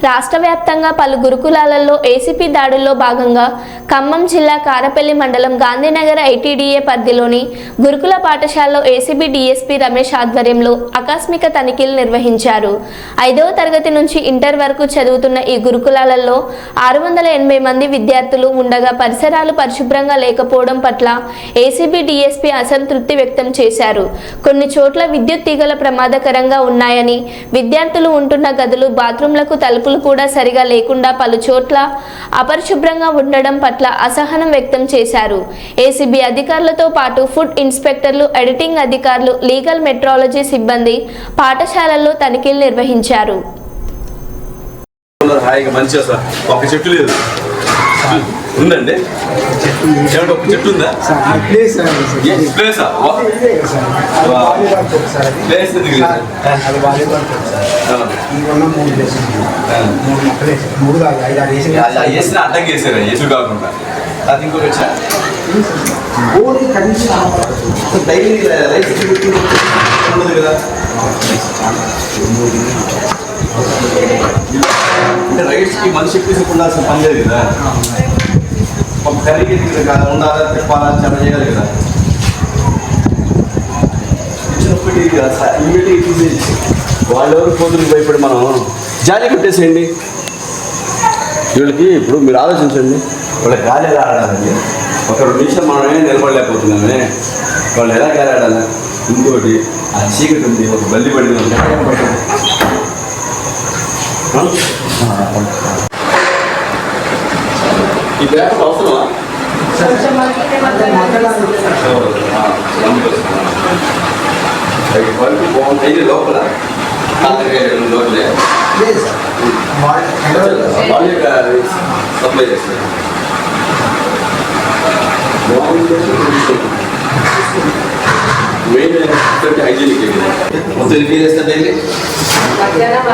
రాష్ట్ర వ్యాప్తంగా పలు గురుకులాలలో ఏసీపీ దాడుల్లో భాగంగా ఖమ్మం జిల్లా కారపల్లి మండలం గాంధీనగర్ ఐటీడీఏ పరిధిలోని గురుకుల పాఠశాలలో ఏసీబీ డీఎస్పీ రమేష్ ఆధ్వర్యంలో ఆకస్మిక తనిఖీలు నిర్వహించారు. 5వ తరగతి నుంచి ఇంటర్ వరకు చదువుతున్న ఈ గురుకులాలలో 680 మంది విద్యార్థులు ఉండగా పరిసరాలు పరిశుభ్రంగా లేకపోవడం పట్ల ఏసీబీ డీఎస్పీ అసంతృప్తి వ్యక్తం చేశారు. కొన్ని చోట్ల విద్యుత్ తీగల ప్రమాదకరంగా ఉన్నాయని, విద్యార్థులు ఉంటున్న గదులు బాత్రూంలకు తలుపులు కూడా సరిగా లేకుండా పలు చోట్ల అపరిశుభ్రంగా ఉండడం పట్ల అసహనం వ్యక్తం చేశారు. ఏసీబీ అధికారులతో పాటు ఫుడ్ ఇన్స్పెక్టర్లు, ఎడిటింగ్ అధికారులు, లీగల్ మెట్రాలజీ సిబ్బంది పాఠశాలల్లో తనిఖీలు నిర్వహించారు. ఉందండి ఒక చెట్టు ఉందా? ప్లేస్ వేసిన అడ్డంకి వేసారా? ఎటు కాకుండా అది ఇంకోటి వచ్చా డైలీ ఉండదు కదా. అంటే రైట్స్కి మనిషి ఎక్కువ ఉండాల్సిన పని లేదు కదా. ఒక కర్రీకి ఉండాలా, తిప్పాలా, చాలా చేయాలి కదా. ఇచ్చినప్పటి ఇమ్మీడియట్గా తీసేసి వాళ్ళెవరు కోతులకు భయపడి మనం జాలి కొట్టేసేయండి. వీళ్ళకి ఇప్పుడు మీరు ఆలోచించండి, వాళ్ళకి గాలి ఎలా ఆడాలండి? ఒక 2 నిమిషాలు మనమే నిలబడలేకపోతున్నామే, వాళ్ళు ఎలా గాలి ఆడాలి? ఇంకోటి ఆ చీకటి ఉంది, ఒక బల్లి పడింది. ఈ బ్యాగ్ అవసరమా? బాగుంది లోపల లోపలే సప్లై చేస్తారు. మెయిన్ హైజీనిక్ మొత్తం ఎన్ని చేస్తారు డైలీ? మధ్యాహ్నం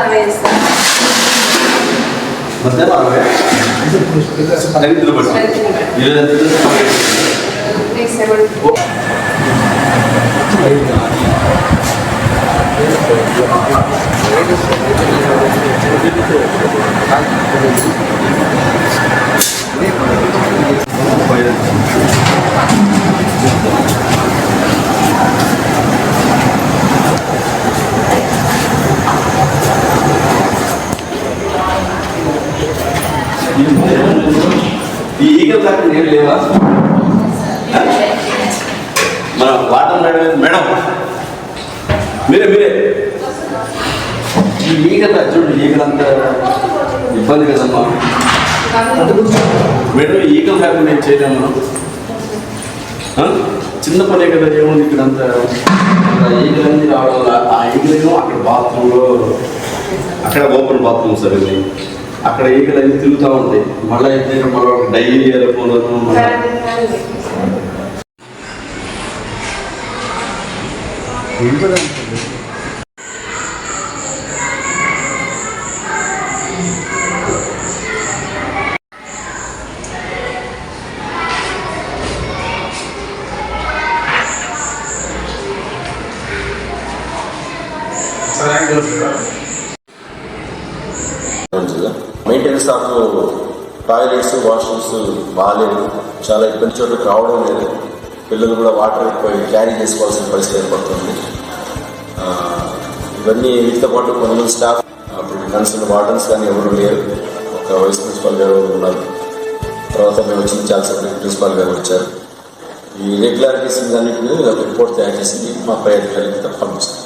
ఈ ఈగల్ దాకా నీళ్ళు లేవా? మన వాటర్ మేడం మీరే ఈ ఈగల్ చూడండి, ఈగలంతా ఇబ్బంది కదమ్మా మేడం. ఈగల్ దాకా నేను చేయలేము మనం, చిన్న పనే కదా. ఏముంది ఇక్కడ అంతా ఈగలన్నీ రావడం వల్ల ఆ ఈగలేమో అక్కడ బాత్రూంలో, అక్కడ ఓపెన్ బాత్రూమ్ సార్ ఇది, అక్కడ ఈగలు అన్నీ తిరుగుతూ ఉంటాయి. మళ్ళీ అయితే మరో డైలీ వెళ్ళిపోవడం మెయింటెనెన్స్ ఆఫ్ టాయిలెట్స్, వాష్రూమ్స్ బాగాలేవు. చాలా ఇబ్బంది చోట్లకి రావడం లేదు. పిల్లలు కూడా వాటర్ క్యారీ చేసుకోవాల్సిన పరిస్థితి ఏర్పడుతుంది. ఇవన్నీ వీటితో పాటు కొంతమంది స్టాఫ్, అప్పుడు కన్సర్న్ వార్డన్స్ కానీ ఎవరు లేరు. ఒక వైస్ ప్రిన్సిపాల్ గారు ఉన్నారు. తర్వాత మేము వచ్చిన చాలా ప్రిన్సిపాల్ గారు వచ్చారు. ఈ ఇర్రెగ్యులారిటీస్ అన్నింటినీ రిపోర్ట్ తయారు చేసి మా పై అధికారులకి పంపిస్తాం.